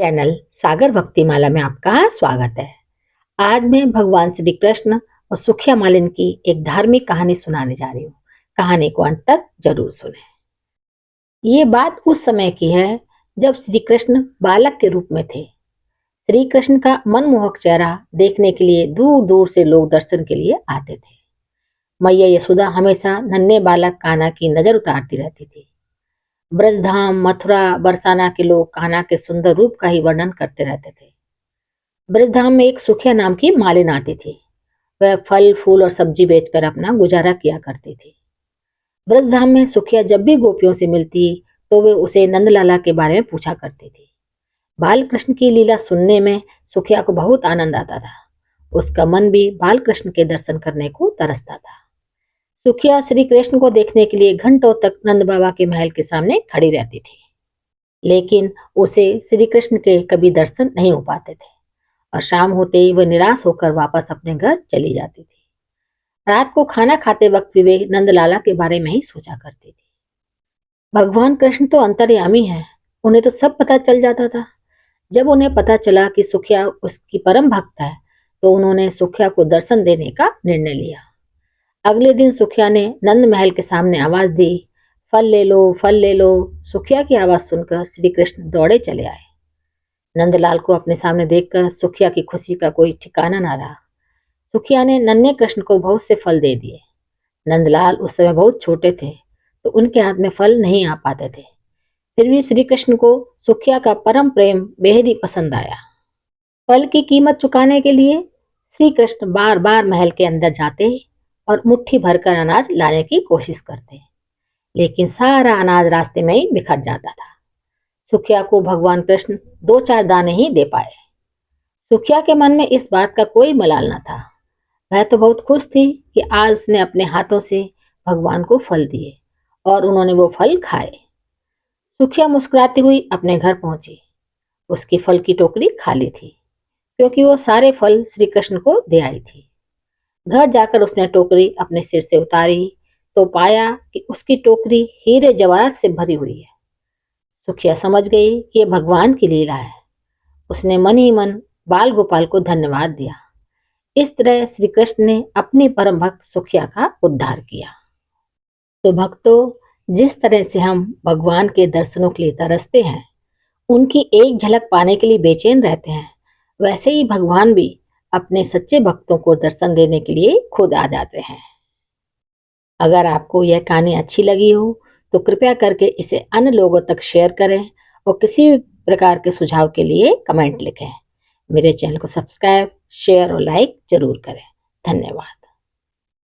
Channel सागर भक्तिमाला में आपका स्वागत है। आज मैं भगवान श्री कृष्ण और सुखिया मालिन की एक धार्मिक कहानी सुनाने जा रही हूँ। कहानी को अंत तक जरूर सुने। ये बात उस समय की है जब श्री कृष्ण बालक के रूप में थे। श्री कृष्ण का मनमोहक चेहरा देखने के लिए दूर दूर से लोग दर्शन के लिए आते थे। मैया यशोदा हमेशा नन्हे बालक कान्हा की नजर उतारती रहती थी। ब्रजधाम, मथुरा, बरसाना के लोग कान्हा के सुंदर रूप का ही वर्णन करते रहते थे। ब्रजधाम में एक सुखिया नाम की मालिन आती थी। वह फल फूल और सब्जी बेचकर अपना गुजारा किया करती थी। ब्रजधाम में सुखिया जब भी गोपियों से मिलती तो वे उसे नंदलाला के बारे में पूछा करती थी। बाल कृष्ण की लीला सुनने में सुखिया को बहुत आनंद आता था। उसका मन भी बाल कृष्ण के दर्शन करने को तरसता था। सुखिया श्री कृष्ण को देखने के लिए घंटों तक नंद बाबा के महल के सामने खड़ी रहती थी, लेकिन उसे श्री कृष्ण के कभी दर्शन नहीं हो पाते थे और शाम होते ही वह निराश होकर वापस अपने घर चली जाती थी। रात को खाना खाते वक्त भी वे नंदलाला के बारे में ही सोचा करती थी। भगवान कृष्ण तो अंतर्यामी हैं, उन्हें तो सब पता चल जाता था। जब उन्हें पता चला कि सुखिया उसकी परम भक्त है तो उन्होंने सुखिया को दर्शन देने का निर्णय लिया। अगले दिन सुखिया ने नंद महल के सामने आवाज दी, फल ले लो, फल ले लो। सुखिया की आवाज सुनकर श्री कृष्ण दौड़े चले आए। नंदलाल को अपने सामने देखकर सुखिया की खुशी का कोई ठिकाना ना रहा। सुखिया ने नन्हे कृष्ण को बहुत से फल दे दिए। नंदलाल उस समय बहुत छोटे थे तो उनके हाथ में फल नहीं आ पाते थे। फिर भी श्री कृष्ण को सुखिया का परम प्रेम बेहद ही पसंद आया। फल की कीमत चुकाने के लिए श्री कृष्ण बार बार महल के अंदर जाते और मुट्ठी भरकर अनाज लाने की कोशिश करते, लेकिन सारा अनाज रास्ते में ही बिखर जाता था। सुखिया को भगवान कृष्ण 2-4 दाने ही दे पाए। सुखिया के मन में इस बात का कोई मलाल न था। वह तो बहुत खुश थी कि आज उसने अपने हाथों से भगवान को फल दिए और उन्होंने वो फल खाए। सुखिया मुस्कुराती हुई अपने घर पहुंची। उसकी फल की टोकरी खाली थी क्योंकि वो सारे फल श्री कृष्ण को दे आई थी। घर जाकर उसने टोकरी अपने सिर से उतारी तो पाया कि उसकी टोकरी हीरे जवाहरात से भरी हुई है। सुखिया समझ गई कि ये भगवान की लीला है। उसने मन ही मन बाल गोपाल को धन्यवाद दिया। इस तरह श्री कृष्ण ने अपनी परम भक्त सुखिया का उद्धार किया। तो भक्तों, जिस तरह से हम भगवान के दर्शनों के लिए तरसते हैं, उनकी एक झलक पाने के लिए बेचैन रहते हैं, वैसे ही भगवान भी अपने सच्चे भक्तों को दर्शन देने के लिए खुद आ जाते हैं। अगर आपको यह कहानी अच्छी लगी हो तो कृपया करके इसे अन्य लोगों तक शेयर करें और किसी भी प्रकार के सुझाव के लिए कमेंट लिखें। मेरे चैनल को सब्सक्राइब, शेयर और लाइक जरूर करें। धन्यवाद।